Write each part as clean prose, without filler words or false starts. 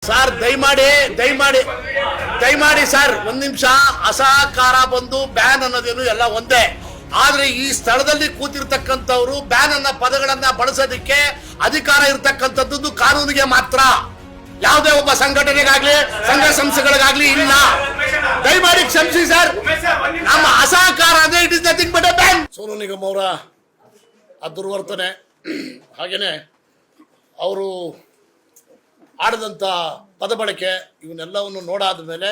Sir ದಯಮಾಡಿ sir ಒಂದು ನಿಮಿಷ. ಅಸಹಕಾರ ಬಂದು ಬ್ಯಾನ್ ಅನ್ನೋದೇನು ಎಲ್ಲ ಒಂದೇ. ಆದ್ರೆ ಈ ಸ್ಥಳದಲ್ಲಿ ಕೂತಿರ್ತಕ್ಕಂಥವ್ರು ಬ್ಯಾನ್ ಅನ್ನ ಪದಗಳನ್ನ ಬಳಸೋದಕ್ಕೆ ಅಧಿಕಾರ ಇರತಕ್ಕಂಥದ್ದು ಕಾನೂನಿಗೆ ಮಾತ್ರ, ಯಾವುದೇ ಒಬ್ಬ ಸಂಘಟನೆಗಾಗ್ಲಿ ಸಂಘ ಸಂಸ್ಥೆಗಳಿಗಾಗ್ಲಿ ಇಲ್ಲ. ದಯಮಾಡಿ ಕ್ಷಮಿಸಿ ಸರ್, ನಮ್ಮ ಅಸಹಕಾರ ಅಂದ್ರೆ it is nothing but A ban. Sonu Nigam ಅವರ ದುರ್ವರ್ತನೆ, ಹಾಗೇನೆ ಅವರು ಆಡದಂಥ ಪದ ಬಳಕೆ, ಇವನ್ನೆಲ್ಲವನ್ನು ನೋಡಾದ ಮೇಲೆ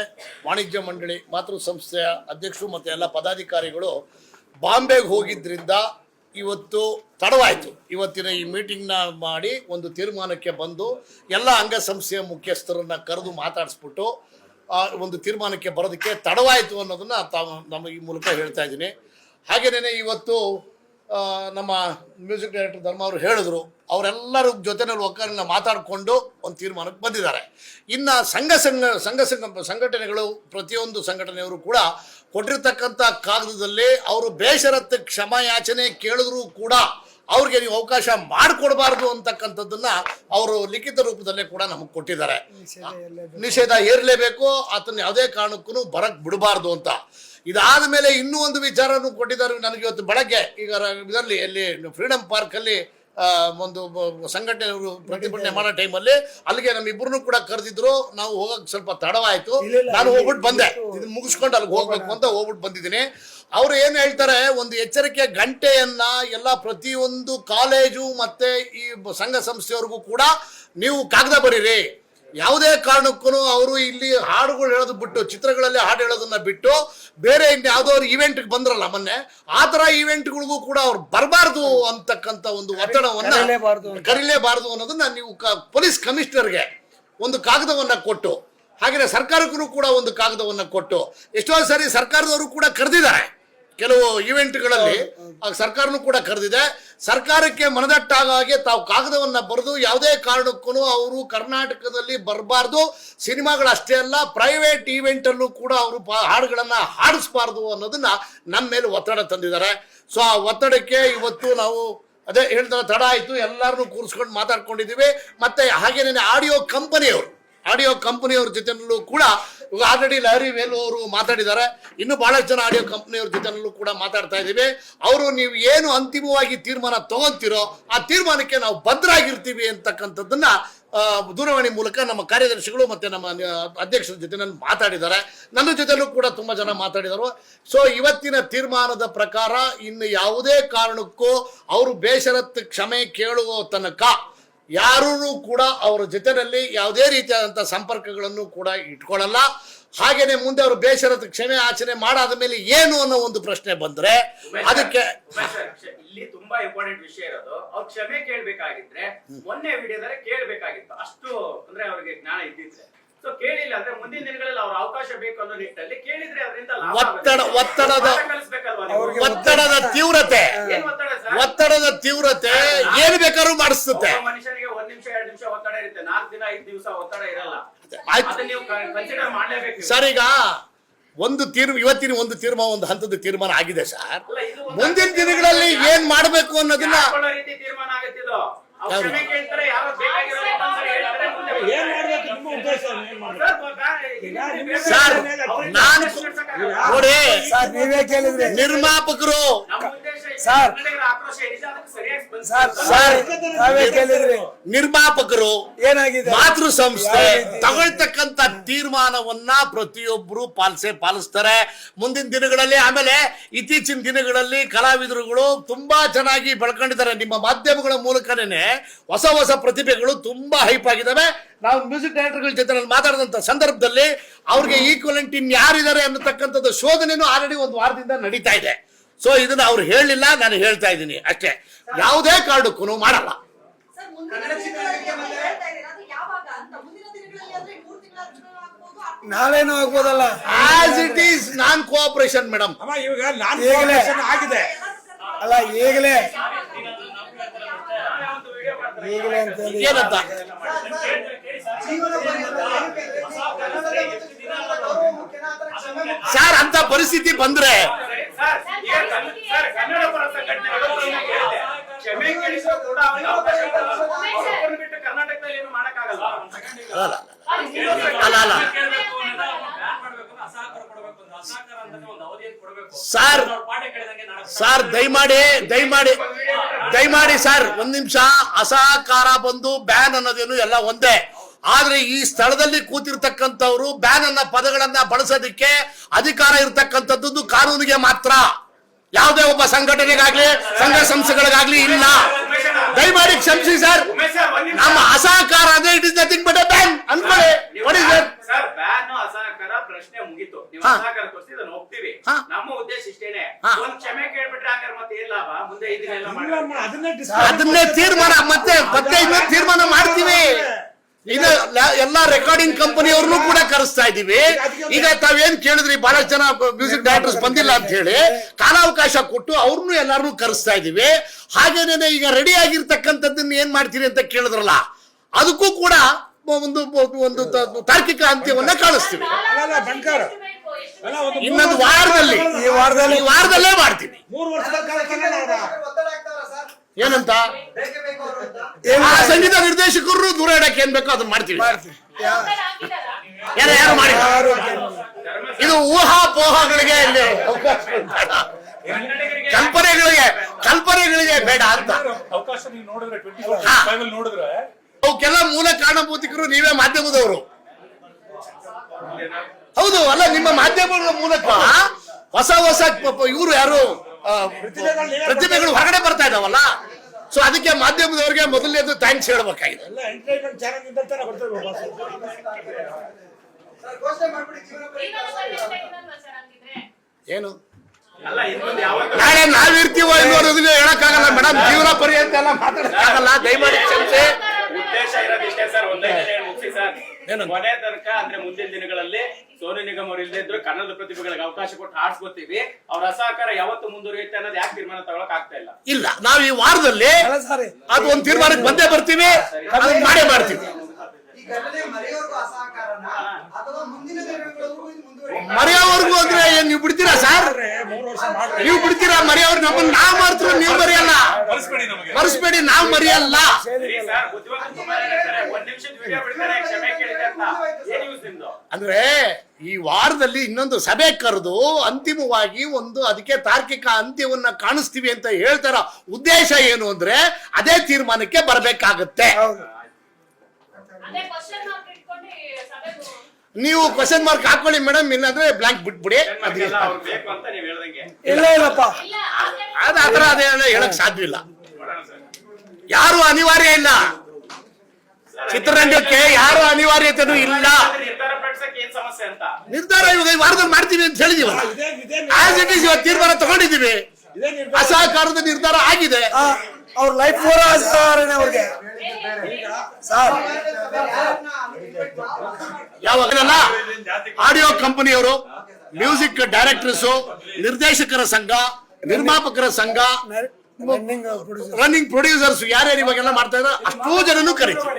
ವಾಣಿಜ್ಯ ಮಂಡಳಿ ಮಾತೃ ಸಂಸ್ಥೆಯ ಅಧ್ಯಕ್ಷರು ಮತ್ತು ಎಲ್ಲ ಪದಾಧಿಕಾರಿಗಳು ಬಾಂಬೆಗೆ ಹೋಗಿದ್ದರಿಂದ ಇವತ್ತು ತಡವಾಯಿತು. ಇವತ್ತಿನ ಈ ಮೀಟಿಂಗ್ನ ಮಾಡಿ ಒಂದು ತೀರ್ಮಾನಕ್ಕೆ ಬಂದು ಎಲ್ಲ ಅಂಗಸಂಸ್ಥೆಯ ಮುಖ್ಯಸ್ಥರನ್ನು ಕರೆದು ಮಾತಾಡಿಸ್ಬಿಟ್ಟು ಒಂದು ತೀರ್ಮಾನಕ್ಕೆ ಬರೋದಕ್ಕೆ ತಡವಾಯಿತು ಅನ್ನೋದನ್ನು ನಮ್ಮ ಈ ಮೂಲಕ ಹೇಳ್ತಾ ಇದ್ದೀನಿ. ಹಾಗೆಯೇ ಇವತ್ತು ನಮ್ಮ ಮ್ಯೂಸಿಕ್ ಡೈರೆಕ್ಟರ್ ಧರ್ಮ ಅವರು ಹೇಳಿದ್ರು, ಅವರೆಲ್ಲರ ಜೊತೆನಲ್ಲಿ ಒಕ್ಕಲಿನ ಮಾತಾಡಿಕೊಂಡು ಒಂದು ತೀರ್ಮಾನಕ್ಕೆ ಬಂದಿದ್ದಾರೆ. ಇನ್ನು ಸಂಘಟನೆಗಳು ಪ್ರತಿಯೊಂದು ಸಂಘಟನೆಯವರು ಕೂಡ ಕೊಟ್ಟಿರ್ತಕ್ಕಂಥ ಕಾಗದದಲ್ಲಿ ಅವರು ಬೇಷರತ್ತು ಕ್ಷಮಾಯಾಚನೆ ಕೇಳಿದ್ರು ಕೂಡ ಅವ್ರಿಗೆ ನೀವು ಅವಕಾಶ ಮಾಡಿಕೊಡ್ಬಾರ್ದು ಅಂತಕ್ಕಂಥದ್ದನ್ನ ಅವರು ಲಿಖಿತ ರೂಪದಲ್ಲೇ ಕೂಡ ನಮಗೆ ಕೊಟ್ಟಿದ್ದಾರೆ. ನಿಷೇಧ ಹೇರಲೇಬೇಕು, ಆತನ ಯಾವುದೇ ಕಾರಣಕ್ಕೂ ಬರಕ್ ಬಿಡಬಾರ್ದು ಅಂತ. ಇದಾದ ಮೇಲೆ ಇನ್ನೂ ಒಂದು ವಿಚಾರನೂ ಕೊಟ್ಟಿದ್ದಾರೆ ನನಗೆ ಇವತ್ತು ಬೆಳಗ್ಗೆ. ಈಗ ಇದರಲ್ಲಿ ಎಲ್ಲಿ ಫ್ರೀಡಮ್ ಪಾರ್ಕಲ್ಲಿ ಒಂದು ಸಂಘಟನೆಯವರು ಪ್ರತಿಭಟನೆ ಮಾಡೋ ಟೈಮಲ್ಲಿ ಅಲ್ಲಿಗೆ ನಮ್ಮಿಬ್ಬರನ್ನು ಕೂಡ ಕರೆದಿದ್ರು. ನಾವು ಹೋಗಕ್ಕೆ ಸ್ವಲ್ಪ ತಡವಾಯಿತು, ನಾನು ಹೋಗ್ಬಿಟ್ಟು ಬಂದೆ. ಇದನ್ನ ಮುಗಿಸ್ಕೊಂಡು ಅಲ್ಲಿಗೆ ಹೋಗ್ಬೇಕು ಅಂತ ಹೋಗ್ಬಿಟ್ಟು ಬಂದಿದ್ದೀನಿ. ಅವರು ಏನು ಹೇಳ್ತಾರೆ, ಒಂದು ಎಚ್ಚರಿಕೆ ಗಂಟೆಯನ್ನ ಎಲ್ಲ ಪ್ರತಿಯೊಂದು ಕಾಲೇಜು ಮತ್ತೆ ಈ ಸಂಘ ಸಂಸ್ಥೆಯವ್ರಿಗೂ ಕೂಡ ನೀವು ಕಾಗದ ಬರೀರಿ. ಯಾವುದೇ ಕಾರಣಕ್ಕೂ ಅವರು ಇಲ್ಲಿ ಹಾಡುಗಳು ಹೇಳೋದು ಬಿಟ್ಟು, ಚಿತ್ರಗಳಲ್ಲಿ ಹಾಡು ಹೇಳೋದನ್ನ ಬಿಟ್ಟು ಬೇರೆ ಯಾವುದೋ ಇವೆಂಟ್ಗೆ ಬಂದ್ರಲ್ಲ ಮೊನ್ನೆ, ಆ ಥರ ಇವೆಂಟ್ಗಳಿಗೂ ಕೂಡ ಅವ್ರು ಬರಬಾರ್ದು ಅಂತಕ್ಕಂಥ ಒಂದು ಒತ್ತಡವನ್ನು ಕರೀಲೇಬಾರ್ದು ಅನ್ನೋದನ್ನ ನೀವು ಪೊಲೀಸ್ ಕಮಿಷನರ್ಗೆ ಒಂದು ಕಾಗದವನ್ನು ಕೊಟ್ಟು, ಹಾಗೆಯೇ ಸರ್ಕಾರಕ್ಕೂ ಕೂಡ ಒಂದು ಕಾಗದವನ್ನು ಕೊಟ್ಟು, ಎಷ್ಟೋ ಸರಿ ಸರ್ಕಾರದವರು ಕೂಡ ಕರೆದಿದ್ದಾರೆ ಕೆಲವು ಇವೆಂಟ್ಗಳಲ್ಲಿ, ಸರ್ಕಾರನೂ ಕೂಡ ಕರೆದಿದೆ. ಸರ್ಕಾರಕ್ಕೆ ಮನದಟ್ಟಾಗ ಹಾಗೆ ತಾವು ಕಾಗದವನ್ನ ಬರೆದು ಯಾವುದೇ ಕಾರಣಕ್ಕೂ ಅವರು ಕರ್ನಾಟಕದಲ್ಲಿ ಬರಬಾರ್ದು, ಸಿನಿಮಾಗಳಷ್ಟೇ ಅಲ್ಲ ಪ್ರೈವೇಟ್ ಈವೆಂಟ್ ಅಲ್ಲೂ ಕೂಡ ಅವರು ಹಾಡುಗಳನ್ನ ಹಾಡಿಸ್ಬಾರ್ದು ಅನ್ನೋದನ್ನ ನಮ್ಮ ಮೇಲೆ ಒತ್ತಡ ತಂದಿದ್ದಾರೆ. ಸೊ ಆ ಒತ್ತಡಕ್ಕೆ ಇವತ್ತು ನಾವು ಅದೇ ಹೇಳ್ತಾರೆ, ತಡ ಆಯಿತು, ಎಲ್ಲರನ್ನೂ ಕೂರಿಸ್ಕೊಂಡು ಮಾತಾಡ್ಕೊಂಡಿದ್ದೀವಿ. ಮತ್ತೆ ಹಾಗೇನೇ ಆಡಿಯೋ ಕಂಪನಿಯವ್ರ ಜೊತೆನಲ್ಲೂ ಕೂಡ ಇವಾಗ ಆಲ್ರೆಡಿ ಲಹರಿ ವೇಲು ಅವರು ಮಾತಾಡಿದ್ದಾರೆ. ಇನ್ನೂ ಬಹಳಷ್ಟು ಜನ ಆಡಿಯೋ ಕಂಪನಿಯವ್ರ ಜೊತೆನಲ್ಲೂ ಕೂಡ ಮಾತಾಡ್ತಾ ಇದ್ದೀವಿ. ಅವರು ನೀವು ಏನು ಅಂತಿಮವಾಗಿ ತೀರ್ಮಾನ ತಗೊಂತೀರೋ ಆ ತೀರ್ಮಾನಕ್ಕೆ ನಾವು ಬದ್ಧರಾಗಿರ್ತೀವಿ ಅಂತಕ್ಕಂಥದ್ದನ್ನ ದೂರವಾಣಿ ಮೂಲಕ ನಮ್ಮ ಕಾರ್ಯದರ್ಶಿಗಳು ಮತ್ತೆ ನಮ್ಮ ಅಧ್ಯಕ್ಷರ ಜೊತೆನಲ್ಲಿ ಮಾತಾಡಿದ್ದಾರೆ. ನನ್ನ ಜೊತೆಲೂ ಕೂಡ ತುಂಬ ಜನ ಮಾತಾಡಿದರು. ಸೊ ಇವತ್ತಿನ ತೀರ್ಮಾನದ ಪ್ರಕಾರ ಇನ್ನು ಯಾವುದೇ ಕಾರಣಕ್ಕೂ ಅವರು ಬೇಷರತ್ತು ಕ್ಷಮೆ ಕೇಳುವ ತನಕ ಯಾರೂ ಕೂಡ ಅವರ ಜೊತೆಯಲ್ಲಿ ಯಾವುದೇ ರೀತಿಯಾದಂಥ ಸಂಪರ್ಕಗಳನ್ನು ಕೂಡ ಇಟ್ಕೊಳ್ಳಲ್ಲ. ಹಾಗೇನೆ ಮುಂದೆ ಅವರು ಬೇಷರತ್ತು ಕ್ಷಮೆ ಆಚರಣೆ ಮಾಡಾದ ಮೇಲೆ ಏನು ಅನ್ನೋ ಒಂದು ಪ್ರಶ್ನೆ ಬಂದ್ರೆ ಅದಕ್ಕೆ ಇಲ್ಲಿ ತುಂಬಾ ಇಂಪಾರ್ಟೆಂಟ್ ವಿಷಯ ಇರೋದು, ಅವ್ರು ಕ್ಷಮೆ ಕೇಳ್ಬೇಕಾಗಿದ್ರೆ ಮೊನ್ನೆ ವಿಡಿಯೋದಲ್ಲಿ ಕೇಳ್ಬೇಕಾಗಿತ್ತು. ಅಷ್ಟು ಅಂದ್ರೆ ಅವ್ರಿಗೆ ಜ್ಞಾನ ಇದ್ದಿದ್ರೆ. ಸೊ ಕೇಳಿಲ್ಲ ಅಂದ್ರೆ ಮುಂದಿನ ದಿನಗಳಲ್ಲಿ ಅವ್ರ ಅವಕಾಶ ಬೇಕು ಅನ್ನೋ ನಿಟ್ಟಿನಲ್ಲಿ ಕೇಳಿದ್ರೆ ಅದರಿಂದ ಒತ್ತಡದ ತೀವ್ರತೆ ಏನು ಬೇಕಾದ್ರೂ ಮಾಡಿಸುತ್ತೆ. ಮನುಷ್ಯನಿಗೆ 1 ನಿಮಿಷ 2 ನಿಮಿಷ ಒತ್ತಡ ಇರುತ್ತೆ, 4 ದಿನ 5 ದಿವಸ ಒತ್ತಡ ಇರಲ್ಲ. ನೀವು ಕನ್ಸಿಡರ್ ಮಾಡ್ಲೇಬೇಕು ಸರ್. ಈಗ ಇವತ್ತಿನ ಒಂದು ತೀರ್ಮಾನ, ಒಂದು ಹಂತದ ತೀರ್ಮಾನ ಆಗಿದೆ ಸರ್. ಮುಂದಿನ ದಿನಗಳಲ್ಲಿ ಏನ್ ಮಾಡಬೇಕು ಅನ್ನೋದನ್ನ ರೀತಿ ತೀರ್ಮಾನ ಆಗುತ್ತಿದ್ದು ಸರ್. ನಾನು ನೋಡಿ, ನಿರ್ಮಾಪಕರು ಮಾತೃ ಸಂಸ್ಥೆ ತಗೊಳ್ತಕ್ಕಂಥ ತೀರ್ಮಾನವನ್ನ ಪ್ರತಿಯೊಬ್ಬರು ಪಾಲಿಸ್ತಾರೆ ಮುಂದಿನ ದಿನಗಳಲ್ಲಿ. ಆಮೇಲೆ ಇತ್ತೀಚಿನ ದಿನಗಳಲ್ಲಿ ಕಲಾವಿದರುಗಳು ತುಂಬಾ ಚೆನ್ನಾಗಿ ಬೆಳ್ಕೊಂಡಿದ್ದಾರೆ. ನಿಮ್ಮ ಮಾಧ್ಯಮಗಳ ಮೂಲಕನೇ ಹೊಸ ಪ್ರತಿಭೆಗಳು ತುಂಬಾ ಹೈಪ್ ಆಗಿದ್ದಾವೆ. ನಾವು ಮ್ಯೂಸಿಕ್ ಡೈರೆಕ್ಟರ್ಗಳ ಜೊತೆ ಮಾತಾಡಿದಂಥ ಸಂದರ್ಭದಲ್ಲಿ ಅವ್ರಿಗೆ ಈಕ್ವಲೆಂಟ್ ಇನ್ ಯಾರಿದ್ದಾರೆ ಅನ್ನತಕ್ಕಂಥದ್ದು ಶೋಧನೆನೂ ಆಲ್ರೆಡಿ 1 ವಾರದಿಂದ ನಡೀತಾ ಇದೆ. ಸೊ ಇದನ್ನ ಅವ್ರು ಹೇಳಲಿಲ್ಲ, ನಾನು ಹೇಳ್ತಾ ಇದ್ದೀನಿ ಅಷ್ಟೇ. ಯಾವುದೇ ಕಾರಣಕ್ಕೂ ಮಾಡಲ್ಲ. ನಾಳೆನೂ ಆಗ್ಬೋದಲ್ಲ. As it is non cooperation madam. ಆಗಿದೆ ಅಲ್ಲ, ಈಗಲೇ ಏನಂತ ಸರ್ ಅಂತ ಪರಿಸ್ಥಿತಿ ಬಂದ್ರೆ ಅಲ್ಲ ಸರ್ ದಯಮಾಡಿ ಸರ್ ಒಂದ್ ನಿಮಿಷ. ಅಸಹಕಾರ ಬಂದು ಬ್ಯಾನ್ ಅನ್ನೋದೇನು ಎಲ್ಲ ಒಂದೇ. ಆದ್ರೆ ಈ ಸ್ಥಳದಲ್ಲಿ ಕೂತಿರ್ತಕ್ಕಂಥವ್ರು ಬ್ಯಾನ್ ಅನ್ನೋ ಪದಗಳನ್ನ ಬಳಸೋದಿಕ್ಕೆ ಅಧಿಕಾರ ಇರ್ತಕ್ಕಂಥದ್ದು ಕಾನೂನಿಗೆ ಮಾತ್ರ, ಯಾವುದೇ ಒಬ್ಬ ಸಂಘಟನೆಗಾಗ್ಲಿ ಸಂಘ ಸಂಸ್ಥೆಗಳಿಗಾಗ್ಲಿ ಇಲ್ಲ. ದಯಮಾಡಿ ಕ್ಷಮಿಸಿ ಸರ್, ನಮ್ಮ ಅಸಹಕಾರ ಅಂದ್ರೆ it is nothing but A ban ಅನ್ಕೊಳ್ಳಿ. ಸರ್ ಬ್ಯಾನ್ ಅಸಹಕಾರ ಪ್ರಶ್ನೆ ಮುಗೀತು. ನೀವು ಅಸಹಕಾರ ತೋರಿಸಿ ಇದನ್ನ ಒಪ್ತೀವಿ. ನಮ್ಮ ಉದ್ದೇಶ ಇಷ್ಟೇನೆ, ಒಂದ್ ಕ್ಷಮೆ ಕೇಳ್ಬಿಟ್ರೆ ಹಾಗಾದ್ರೆ ಮತ್ತೆ ಏನ್ ಲಾಭ? ಮುಂದೆ ಇದನ್ನೆಲ್ಲ ಅದನ್ನೇ ತೀರ್ಮಾನ ಮತ್ತೆ ಇನ್ನೊಂದು ತೀರ್ಮಾನ ಮಾಡ್ತೀವಿ. ಇದು ಎಲ್ಲಾ ರೆಕಾರ್ಡಿಂಗ್ ಕಂಪನಿಯವ್ರನ್ನು ಕೂಡ ಕರೆಸ್ತಾ ಇದೀವಿ. ಈಗ ತಾವೇನ್ ಕೇಳಿದ್ರಿ, ಬಹಳಷ್ಟು ಜನ ಮ್ಯೂಸಿಕ್ ಡೈರೆಕ್ಟರ್ಸ್ ಬಂದಿಲ್ಲ ಅಂತ ಹೇಳಿ ಕಾಲಾವಕಾಶ ಕೊಟ್ಟು ಅವ್ರನ್ನು ಎಲ್ಲಾರನ್ನೂ ಕರೆಸ್ತಾ ಇದೀವಿ. ಹಾಗೇನೆ ಈಗ ರೆಡಿ ಆಗಿರ್ತಕ್ಕಂಥದ್ದನ್ನ ಏನ್ ಮಾಡ್ತೀರಿ ಅಂತ ಕೇಳಿದ್ರಲ್ಲ, ಅದಕ್ಕೂ ಕೂಡ ಒಂದು ತಾರ್ಕಿಕ ಅಂತ್ಯವನ್ನ ಕಾಣಿಸ್ತೀವಿ. ಇನ್ನೊಂದು ವಾರದಲ್ಲೇ ಮಾಡ್ತೀವಿ. 3 ವರ್ಷದ ಕಾಲ ಏನಂತ ಸಂಗೀತ ನಿರ್ದೇಶಕರು ದೂರ ಇಡಕ್ಕೆ ಏನ್ ಬೇಕೋ ಅದನ್ನ ಮಾಡ್ತೀವಿ. ಯಾರು ಮಾಡಿ ಇದು ಊಹಾಪೋಹಗಳಿಗೆ ಕಲ್ಪನೆಗಳಿಗೆ ಬೇಡ ಅಂತ. ಅವಕ್ಕೆಲ್ಲ ಮೂಲ ಕಾರಣಭೂತಿಕರು ನೀವೇ ಮಾಧ್ಯಮದವರು. ಹೌದು ಅಲ್ಲ, ನಿಮ್ಮ ಮಾಧ್ಯಮಗಳ ಮೂಲಕ ಹೊಸ ಇವರು ಯಾರು ಪ್ರತಿಭೆಗಳು ಹೊರಗಡೆ ಬರ್ತಾ ಇದಾವಲ್ಲ. ಸೊ ಅದಕ್ಕೆ ಮಾಧ್ಯಮದವರಿಗೆ ಮೊದಲನೇದು ಥ್ಯಾಂಕ್ಸ್ ಹೇಳ್ಬೇಕಾಗಿದೆ. ಏನು ನಾಳೆ ನಾವಿರ್ತೀವೋ ಅನ್ನೋದನ್ನ ಹೇಳಕ್ಕಾಗಲ್ಲ ಮೇಡಮ್. ಜೀವನ ಪರ್ಯಂತ ಎಲ್ಲ ಮಾತಾಡಕ್ಕಾಗಲ್ಲ. ದಯಮಾಡಿ ಕ್ಷಮಿಸಿ. ಉದ್ದೇಶ ಇರೋದಿಷ್ಟೇ ಸರ್, ಒಂದೇ ಮುಗಿಸಿ ಸರ್. ಕೊನೆ ತನಕ ಅಂದ್ರೆ ಮುಂದಿನ ದಿನಗಳಲ್ಲಿ ಸೋನು ನಿಗಮ್ ಅವ್ರು ಇಲ್ಲದೆ ಇದ್ರು ಕನ್ನಡದ ಪ್ರತಿಭೆಗಳಿಗೆ ಅವಕಾಶ ಕೊಟ್ಟು ಆಡ್ಸ್ಕೊತೀವಿ. ಅವ್ರ ಅಸಹಕಾರ ಯಾವತ್ತು ಮುಂದುವರಿಯುತ್ತೆ ಅನ್ನೋದು ಯಾಕೆ ತೀರ್ಮಾನ ತಗೊಳಕ್ ಆಗ್ತಾ ಇಲ್ಲ. ನಾವು ಈ ವಾರದಲ್ಲಿ ಅದು ಒಂದು ತೀರ್ಮಾನಕ್ಕೆ ಬಂದೇ ಬರ್ತೀವಿ, ಅದನ್ನ ಮಾಡೇ ಮಾಡ್ತೀವಿ. ಮರೆಯೋವರೆಗೂ ಅಂದ್ರೆ ಏನ್ ನೀವು ಬಿಡ್ತೀರಾ ಸರ್? ನೀವು ಬಿಡ್ತೀರಾ ಮರೆಯೋರು? ನಮ್ಮನ್ನ ನಾವ್ ಮಾಡ್ತೀವಿ, ನೀವು ಮರೆಯಲ್ಲ. ಮರೆಸ್ಬೇಡಿ, ನಾವ್ ಮರೆಯಲ್ಲ. ಅಂದ್ರೆ ಈ ವಾರದಲ್ಲಿ ಇನ್ನೊಂದು ಸಭೆ ಕರೆದು ಅಂತಿಮವಾಗಿ ಅದಕ್ಕೆ ತಾರ್ಕಿಕ ಅಂತ್ಯವನ್ನ ಕಾಣಿಸ್ತೀವಿ ಅಂತ ಹೇಳ್ತಾರ. ಉದ್ದೇಶ ಏನು ಅಂದ್ರೆ ಅದೇ ತೀರ್ಮಾನಕ್ಕೆ ಬರಬೇಕಾಗತ್ತೆ. ನೀವು ಕ್ವಶನ್ ಮಾರ್ಕ್ ಹಾಕೊಳ್ಳಿ ಮೇಡಮ್, ಇಲ್ಲಾಂದ್ರೆ ಬ್ಲಾಂಕ್ ಬಿಟ್ಬಿಡಿ. ಇಲ್ಲಪ್ಪ, ಆತರ ಅದೇ ಹೇಳಕ್ ಸಾಧ್ಯ ಇಲ್ಲ. ಯಾರು ಅನಿವಾರ್ಯ ಇಲ್ಲ, ಚಿತ್ರರಂಗಕ್ಕೆ ಯಾರು ಅನಿವಾರ್ಯತೆನೂ ಇಲ್ಲ. ನಿರ್ಧಾರ ಇವಾಗ ಈ ವಾರದಲ್ಲಿ ಮಾಡ್ತೀವಿ ಅಂತ ಹೇಳಿದೀವಲ್ಲ, ಆಸ್ ಇಟ್ ಈಸ್ ಇವತ್ತು ತೀರ್ಮಾನ ತಗೊಂಡಿದ್ದೀವಿ. ಅಸಹಕಾರದ ನಿರ್ಧಾರ ಆಗಿದೆ. ಅವ್ರ ಲೈಫ್ ಅವ್ರಿಗೆ ಯಾವಾಗಲ್ಲ ಆಡಿಯೋ ಕಂಪನಿಯವರು, ಮ್ಯೂಸಿಕ್ ಡೈರೆಕ್ಟರ್ಸ್, ನಿರ್ದೇಶಕರ ಸಂಘ, ನಿರ್ಮಾಪಕರ ಸಂಘ, ರನ್ನಿಂಗ್ ಪ್ರೊಡ್ಯೂಸರ್ಸ್ ಯಾರ್ಯಾರು ಇವಾಗೆಲ್ಲ ಮಾಡ್ತಾ ಇದ್ದಾರೆ ಅಷ್ಟೋ ಜನನು ಕರೀತೀವಿ.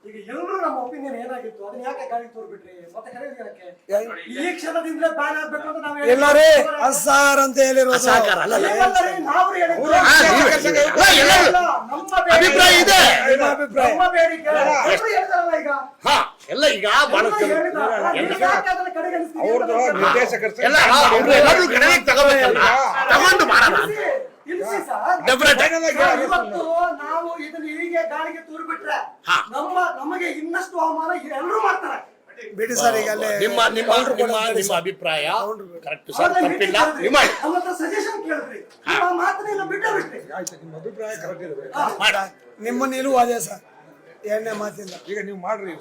ಈಗ ಎಲ್ಲರೂ ನಮ್ಮ ಒಪಿನಿಯನ್ ಏನಾಗಿತ್ತು ಅದನ್ನ ಯಾಕೆ ಗಾಳಿ ತೋರ್ಬಿಟ್ರಿ ಮತ್ತೆ ಕರೆಯೋದಕ್ಕೆ ಈ ಕ್ಷಣದಿಂದ ಬ್ಯಾನ್ ಆಗ್ಬೇಕು ಅಂತ ನಾವು ಎಲ್ಲರೇ ಅಸಹಕಾರ ಅಂತ ಹೇಳಿರೋದು. ಅಸಹಕಾರ ಅಲ್ಲ, ನಾವು ಅಭಿಪ್ರಾಯ ಇದೆ. ನಮ್ಮ ಬೇಡಿಕೆ ಎಲ್ಲರೂ ಹೇಳ್ತಾರಲ್ಲ ಈಗ. ಹಾ ಎಲ್ಲ ಈಗ ಬಹಳ ಎಲ್ಲರೂ ಕಡೆಗೆ ತಗೋಬೇಕಲ್ಲ, ತಗೊಂಡು ಮಾಡೋಣ. ನಾವು ಇದನ್ನ ಹೀಗೆ ಗಾಳಿಗೆ ತೂರ್ಬಿಟ್ರೆ ನಮಗೆ ಇನ್ನಷ್ಟು ಅವಮಾನ ಎಲ್ಲರೂ ಮಾಡ್ತಾರೆ. ಬಿಡಿ ಸರ್, ಈಗ ನಿಮ್ಮ ಅಭಿಪ್ರಾಯ ಕರೆಕ್ಟ್ ಸರ್, ತಪ್ಪಿಲ್ಲ. ಸಜೆಷನ್ ಕೇಳಿದ್ರಿ, ಮಾತನ್ನ ಬಿಟ್ಟೇ ಬಿಟ್ರಿ. ನಿಮ್ಮ ಅಭಿಪ್ರಾಯ ಕರೆಕ್ಟ್ ಇದೆ, ನಿಮ್ಮ ನಿಲುವು ಅದೇ ಸರ್, ಎರಡನೇ ಮಾತಿಲ್ಲ. ಈಗ ನೀವು ಮಾಡ್ರಿ.